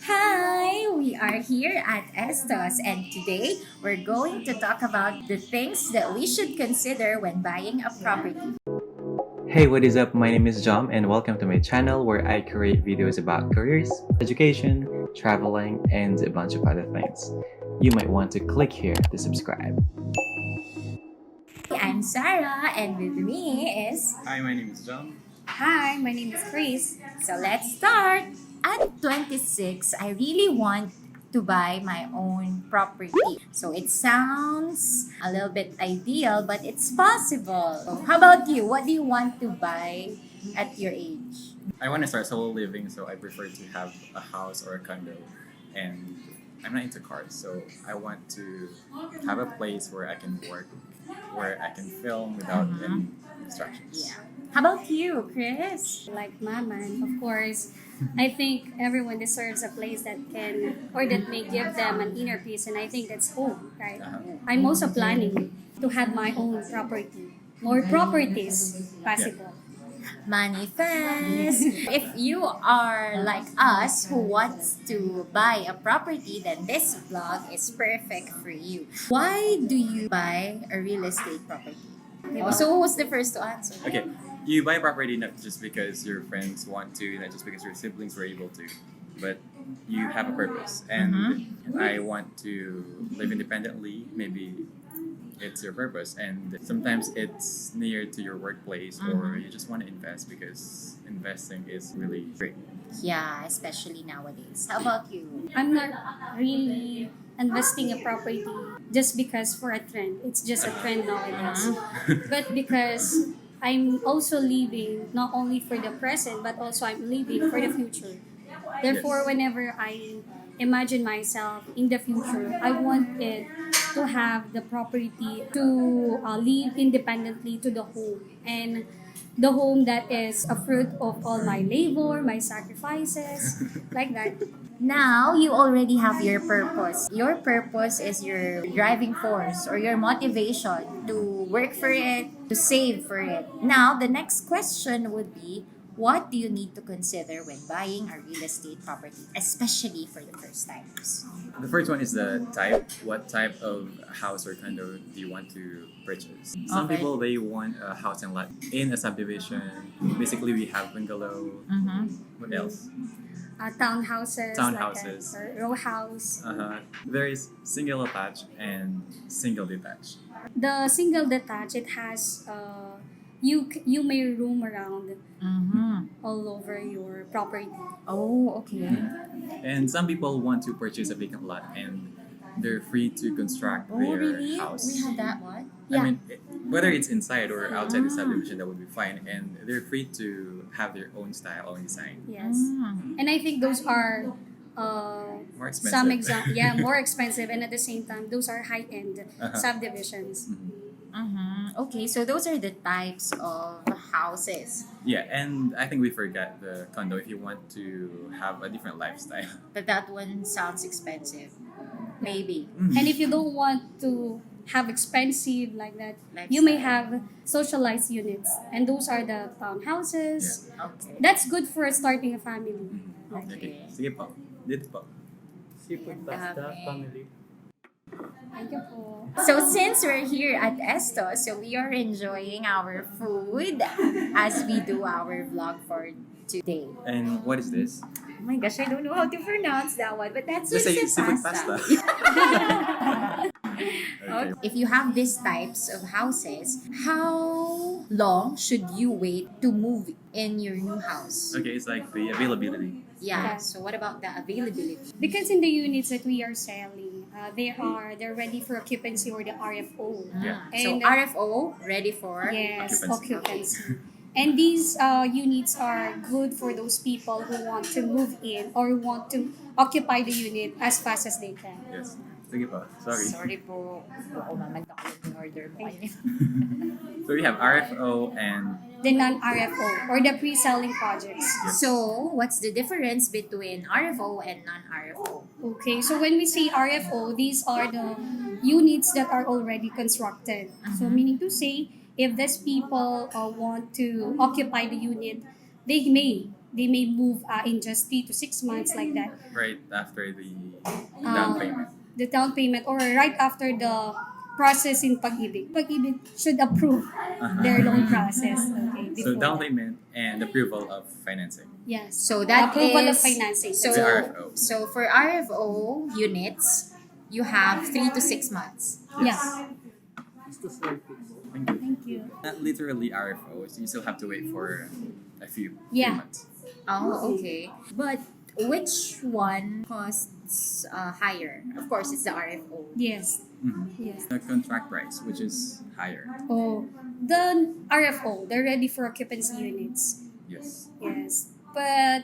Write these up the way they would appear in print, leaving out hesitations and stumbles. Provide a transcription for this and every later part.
Hi, we are here at Estos, and today we're going to talk about the things that we should consider when buying a property. Hey, what is up? My name is Jom, and welcome to my channel where I create videos about careers, education, traveling, and a bunch of other things. You might want to click here to subscribe. I'm Sarah, and with me is. Hi, my name is John. Hi, my name is Chris. So let's start. At 26, I really want to buy my own property. So it sounds a little bit ideal, but it's possible. So how about you? What do you want to buy at your age? I want to start solo living, so I prefer to have a house or a condo. And I'm not into cars, so I want to have a place where I can work, where I can film without any distractions. Yeah. How about you, Chris? Like Maman, of course. I think everyone deserves a place that can or that may give them an inner peace, and I think that's home, right? I'm also planning to have my own property, more properties possible. Manifest. If you are like us who wants to buy a property, then this vlog is perfect for you. Why do you buy a real estate property? So who was the first to answer? Okay, you buy property not just because your friends want to, not just because your siblings were able to, but you have a purpose. And I want to live independently. Maybe it's your purpose, and sometimes it's near to your workplace, or you just want to invest because investing is really great. Yeah, especially nowadays. How about you? I'm not really investing a property just because for a trend. It's just a trend nowadays. But because I'm also living not only for the present, but also I'm living for the future. Therefore, whenever I imagine myself in the future, I want it to have the property to live independently to the home, and the home that is a fruit of all my labor, my sacrifices, like that. Now you already have your purpose. Your purpose is your driving force or your motivation to work for it, to save for it. Now, the next question would be, what do you need to consider when buying a real estate property, especially for the first timers? The first one is the type. What type of house or condo do you want to purchase? Some Okay. people, they want a house and lot in a subdivision. Basically, we have bungalow. What else? Townhouses, Townhouses. like a row house. There is single attached and single detached. The single detached, it has you may roam around all over your property. Oh, okay. And some people want to purchase a vacant lot, and they're free to construct Oh, their really? house. We have that one? Yeah. I mean, whether it's inside or outside the subdivision, that would be fine. And they're free to have their own style, own design. Yes, and I think those are More expensive. some more expensive, and at the same time, those are high end subdivisions. Okay, so those are the types of houses. Yeah, and I think we forgot the condo if you want to have a different lifestyle. But that one sounds expensive. Maybe. And if you don't want to have expensive like that, Lifestyle. you may have socialized units, and those are the townhouses. Okay. That's good for starting a family. Okay, sige po. Dito po. Seafood pasta, family. Thank you po. So since we're here at Esto, so we are enjoying our food as we do our vlog for today. And what is this? Oh my gosh, I don't know how to pronounce that one, but that's Just say just seafood pasta. Okay. If you have these types of houses, how long should you wait to move in your new house? Okay, it's like the availability. Yeah. Yeah. So what about the availability? Because in the units that we are selling, they're ready for occupancy, or the RFO. Yeah. So And RFO ready for yes, Occupancy. occupancy. And these units are good for those people who want to move in or want to occupy the unit as fast as they can. Yes. Sige po. Sorry. Sorry po. Oo, mamagdakalit yung order mo kayo. So we have RFO and The non-RFO or the pre-selling projects. So, what's the difference between RFO and non-RFO? Okay, so when we say RFO, these are the units that are already constructed. So meaning to say, if these people want to occupy the unit, they may they may move in just 3 to 6 months like that. Right after the Uh, down payment. The down payment or right after the process in Pag-ibig. Pag-ibig should approve their loan process. Okay, So before down that. payment and approval of financing. Yes. So that approval of is financing. So, The RFO. so for RFO units, you have 3 to 6 months. Yeah. Thank you. Thank you. Not literally RFOs. You still have to wait for a few Yeah. months. Oh, okay. But which one costs higher? Of course, it's the RFO. Yes. Mhm. Yes. The contract price, which is higher. Oh, the RFO, the ready for occupancy units. Yes. Yes. But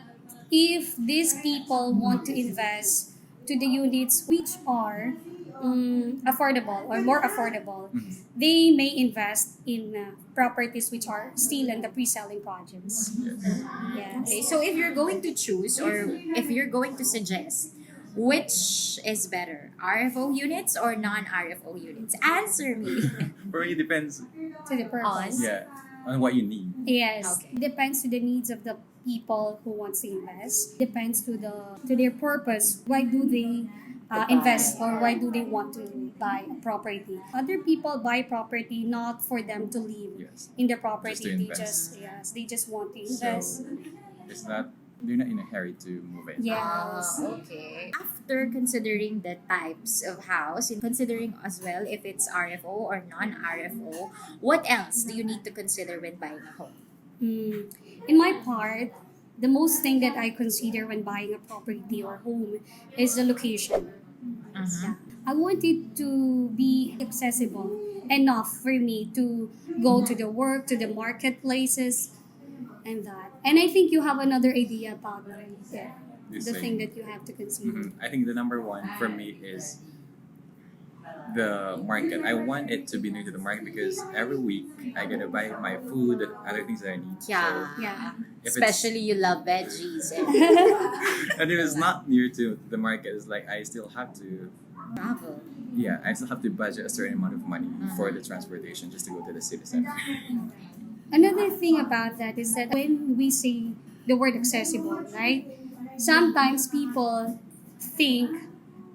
if these people want to invest to the units which are affordable or more affordable, Mhm. they may invest in properties which are still in the pre-selling projects. Yes. Yes. Okay, so if you're going to choose or if you're going to suggest, which is better, RFO units or non-RFO units? Answer me. For me, it depends. To the purpose. Yeah, on what you need. Yes. Okay. Depends to the needs of the people who wants to invest. Depends to their purpose. Why do they invest or why do they want to buy a property? Other people buy property not for them to live Yes. in the property. Just to They invest. they just want to invest. So it's not. They're not in a hurry to move in. Yes. Okay. After considering the types of house and considering as well if it's RFO or non-RFO, what else do you need to consider when buying a home? In my part, the most thing that I consider when buying a property or home is the location. Yeah. I want it to be accessible enough for me to go to the work, to the marketplaces, and that. And I think you have another idea about that. Yeah. You The say- thing that you have to consider. I think the number one for me is the market. I want it to be near to the market because every week I gotta buy my food, other things that I need. Yeah. Yeah. If Especially you love veggies and And if it's not near to the market, it's like I still have to. travel. Yeah, I still have to budget a certain amount of money for the transportation just to go to the city center. Another thing about that is that when we say the word accessible, right? Sometimes people think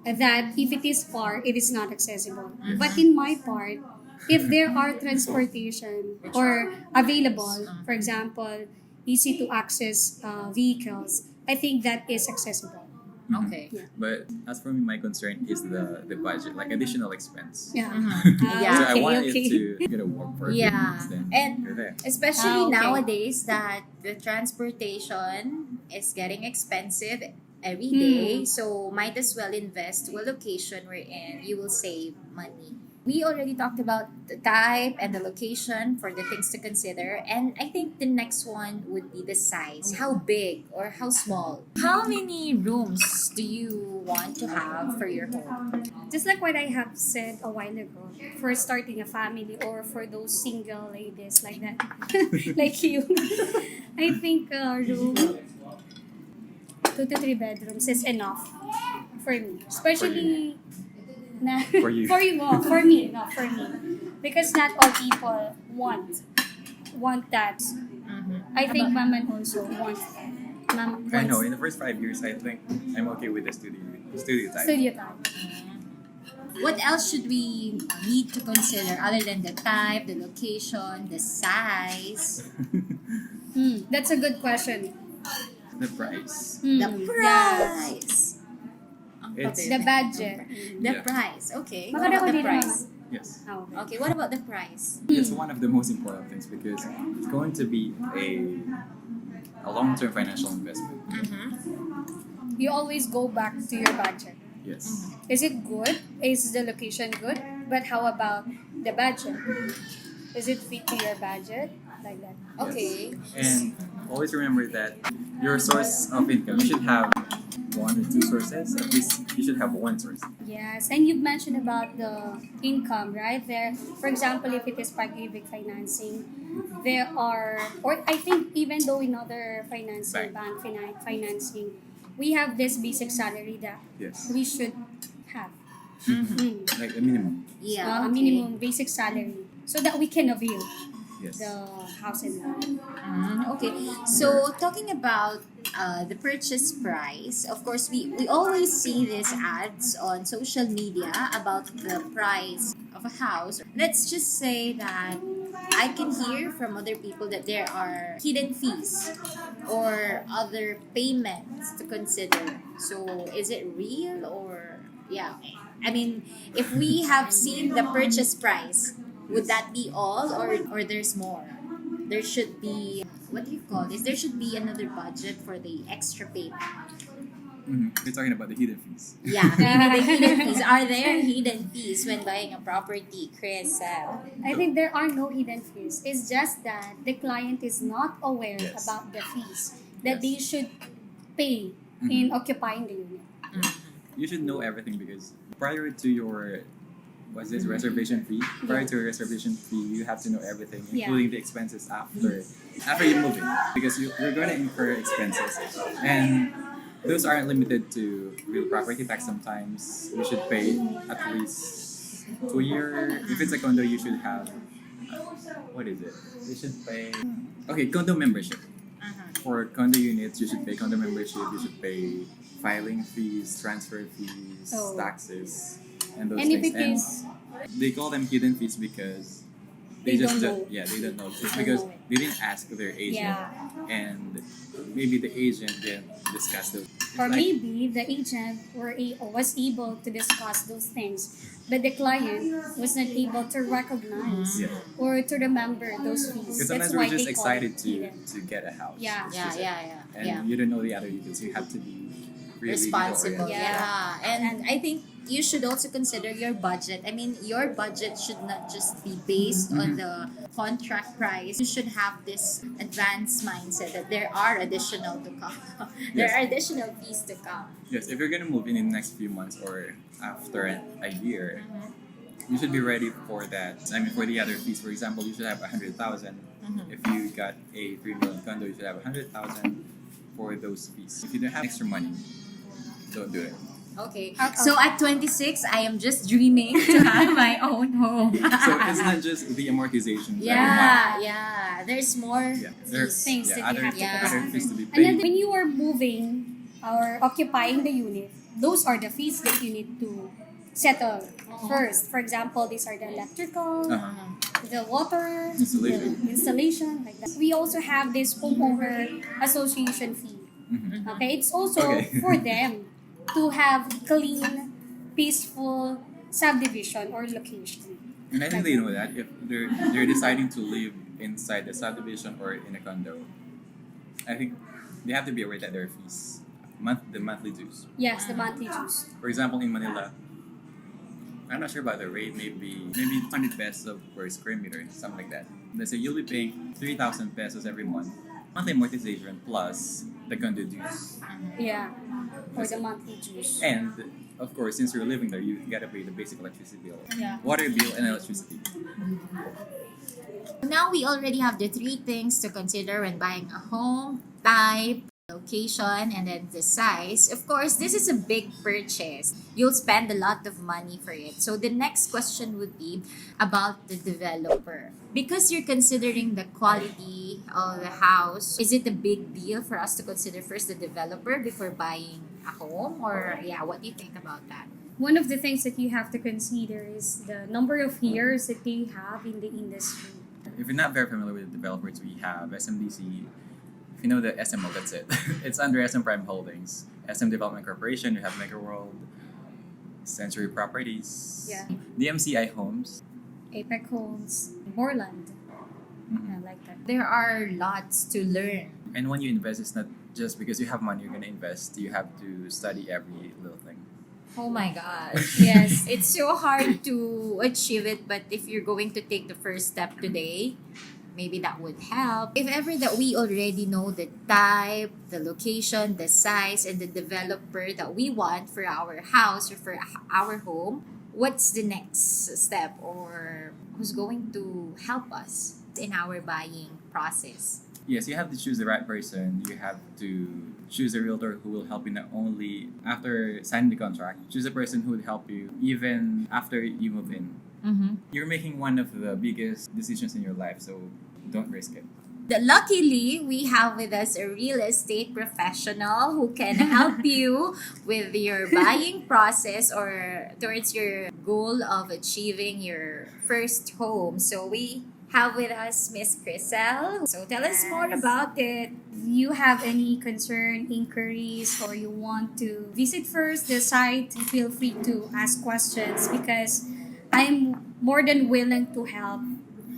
that if it is far, it is not accessible. But in my part, if there are transportation or available, for example, easy to access vehicles, I think that is accessible. Okay. Yeah. But as for me, my concern is the budget, like additional expense. Yeah. Yeah. So I okay, want okay. it to get a work for a few Yeah. months, then And- you're there. Especially Okay. nowadays that the transportation is getting expensive every day. So might as well invest to a location wherein you will save money. We already talked about the type and the location for the things to consider. And I think the next one would be the size. How big or how small? How many rooms do you want to have for your home? Just like what I have said a while ago, for starting a family or for those single ladies like that, like you, I think room 2 to 3 bedrooms is enough for me, especially For you. for you, no, for me, not for me, because not all people want that. I think Maman also wants that. I know, in the first 5 years, I think I'm okay with the studio type. Studio time. What else should we need to consider other than the type, the location, the size? That's a good question. The price. The Yes. price. It's- The budget. The Yeah. price. Okay. Baka What about daw the din price? Yes. Oh. Okay. What about the price? It's one of the most important things because it's going to be a long-term financial investment. You always go back to your budget. Yes. Is it good? Is the location good? But how about the budget? Is it fit to your budget? Like that. Okay. And always remember that your source of income, you should have 1 or 2 sources. At least you should have one source. Yes, and you've mentioned about the income, right? There, for example, if it is Pag-ibig financing, there are, or I think even though in other financing, bank financing, we have this basic salary that Yes. we should have. Like a minimum. Yeah. A okay. minimum basic salary so that we can avail Yes. the house and lot. Okay. So talking about the purchase price. Of course, we always see these ads on social media about the price of a house. Let's just say that I can hear from other people that there are hidden fees or other payments to consider. So, is it real or yeah? I mean, if we have seen the purchase price, would that be all or there's more? There should be, what do you call this? There should be another budget for the extra payment. You're talking about the hidden fees. Yeah, maybe the hidden fees. Are there hidden fees when buying a property, Chris? I think there are no hidden fees. It's just that the client is not aware Yes. about the fees that they Yes. should pay in occupying the unit. You should know everything because prior to your reservation fee, prior to your reservation fee, you have to know everything, Yeah. including the expenses after you move in, because you're going to incur expenses, and those aren't limited to real property tax. Sometimes you should pay at least 2 year. If it's a condo, you should have what is it? You should pay condo membership. For condo units, you should pay condo membership. You should pay filing fees, transfer fees, Oh. taxes, and those And if things. it is, They call them hidden fees because They don't know. they don't know. It's They because don't know it. they didn't ask their agent, Yeah. and maybe the agent didn't discuss those. It's or like- maybe the agent was able to discuss those things, but the client was not able to recognize Yeah. or to remember those fees. Because That's sometimes why we're just they call excited it to hidden. get a house. Yeah. That's Yeah, just it. yeah. And you don't know the other details. You have to be really Responsible. detail-oriented. Yeah. And I think you should also consider your budget. I mean, your budget should not just be based on the contract price. You should have this advanced mindset that there are additional to come. There Yes. are additional fees to come. Yes, if you're gonna move in the next few months or after a year, you should be ready for that. I mean, for the other fees, for example, you should have 100,000. If you got a 3 million condo, you should have 100,000 for those fees. If you don't have extra money, don't do it. Okay. Okay. So at 26, I am just dreaming to have my own home. So it's not just the amortization. Yeah, yeah. There's more. Yeah, there- Things that you other, have to consider. other fees to be And then paid. when you are moving or occupying the unit, those are the fees that you need to settle first. For example, these are the electrical, Uh-huh. the water, Installation. the installation, like that. We also have this homeowner association fee. Mhm. Okay, it's also Okay. for them to have clean, peaceful subdivision or location. And I think they know that if they're deciding to live inside the subdivision or in a condo, I think they have to be aware that there are fees, the monthly dues. Yes, the monthly dues. For example, in Manila, I'm not sure about the rate. Maybe 100 pesos per square meter, something like that. Let's say you'll be paying 3,000 pesos every month, monthly amortization plus the condo dues. Yeah, for the monthly dues. And of course, since you're living there, you gotta pay the basic electricity bill, Yeah. water bill, and electricity. Now we already have the three things to consider when buying a home: type, location, and then the size. Of course, this is a big purchase. You'll spend a lot of money for it. So the next question would be about the developer. Because you're considering the quality of the house, is it a big deal for us to consider first the developer before buying a home? Or yeah, what do you think about that? One of the things that you have to consider is the number of years that they have in the industry. If you're not very familiar with the developers, we have SMDC. If you know the SMO, that's it. It's under SM Prime Holdings, SM Development Corporation. You have Mega World, Century Properties, Yeah. the MCI Homes. Apex Homes, Borland. Mhm. I like that. There are lots to learn. And when you invest, it's not just because you have money you're gonna invest. You have to study every little thing. Oh my gosh. Yes. It's so hard to achieve it, but if you're going to take the first step today, maybe that would help. If ever that we already know the type, the location, the size, and the developer that we want for our house or for our home, what's the next step or who's going to help us in our buying process? Yes, you have to choose the right person. You have to choose a realtor who will help you not only after signing the contract, choose a person who will help you even after you move in. Mm-hmm. You're making one of the biggest decisions in your life, so don't risk it. Luckily, we have with us a real estate professional who can help you with your buying process or towards your goal of achieving your first home. So we have with us Miss Crisel. So tell us more Yes. about it. You have any concern, inquiries, or you want to visit first the site, feel free to ask questions because I'm more than willing to help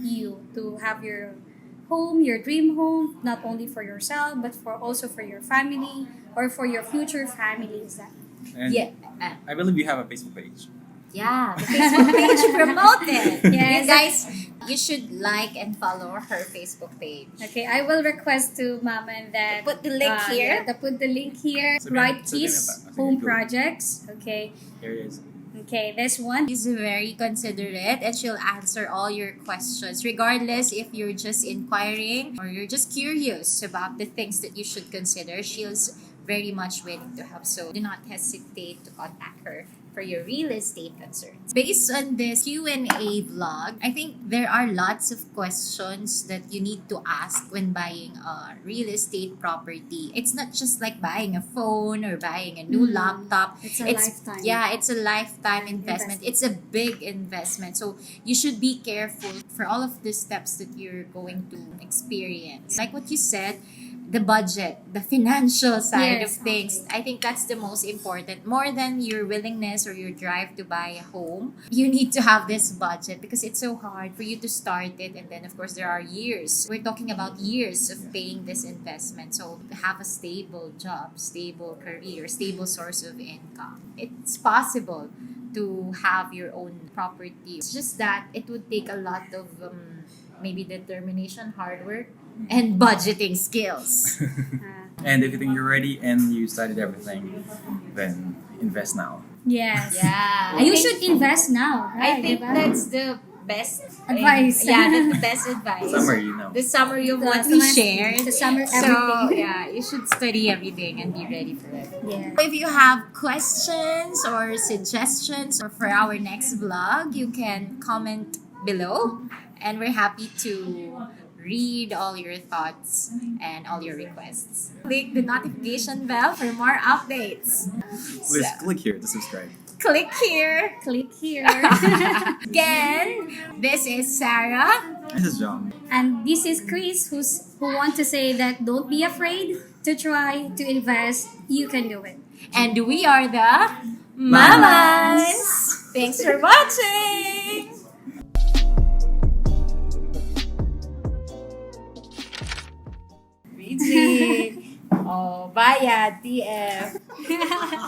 you to have your home, your dream home, not only for yourself but for also for your family or for your future families. And Yeah. I believe you have a Facebook page. Yeah, the Facebook page promoted. Yes. You guys, you should like and follow her Facebook page. Okay, I will request to Maman that Put the link here. to put the link here. So Right so Keys ganun ba? Home Sige, go. Projects. Okay. Here it is. Okay, this one. She's very considerate and she'll answer all your questions, regardless if you're just inquiring or you're just curious about the things that you should consider. She's very much willing to help. So do not hesitate to contact her for your real estate concerns. Based on this Q&A vlog, I think there are lots of questions that you need to ask when buying a real estate property. It's not just like buying a phone or buying a new laptop. It's a lifetime. Yeah, it's a lifetime investment. It's a big investment. So you should be careful for all of the steps that you're going to experience. Like what you said, the budget, the financial side Yes, of things. I think that's the most important. More than your willingness or your drive to buy a home, you need to have this budget because it's so hard for you to start it. And then, of course, there are years. We're talking about years of paying this investment. So to have a stable job, stable career, stable source of income. It's possible to have your own property. It's just that it would take a lot of maybe determination, hard work, and budgeting skills. And if you think you're ready and you studied everything, then invest now. Yes. Yeah. You should invest now, right? I think Diba? that's the best Advice. Yeah, that's the best advice. Summary, you know. The summary of The what we summer- shared. the summer So, everything. yeah, you should study everything and be ready for it. Yeah. If you have questions or suggestions for our next vlog, you can comment below and we're happy to read all your thoughts and all your requests. Click the notification bell for more updates. Please So, click here to subscribe. click here. Click here. Again, this is Sarah. This is John. And this is Chris who want to say that don't be afraid to try to invest. You can do it. And we are the Mamas. Thanks for watching. Regine. Oh, bayad, TF.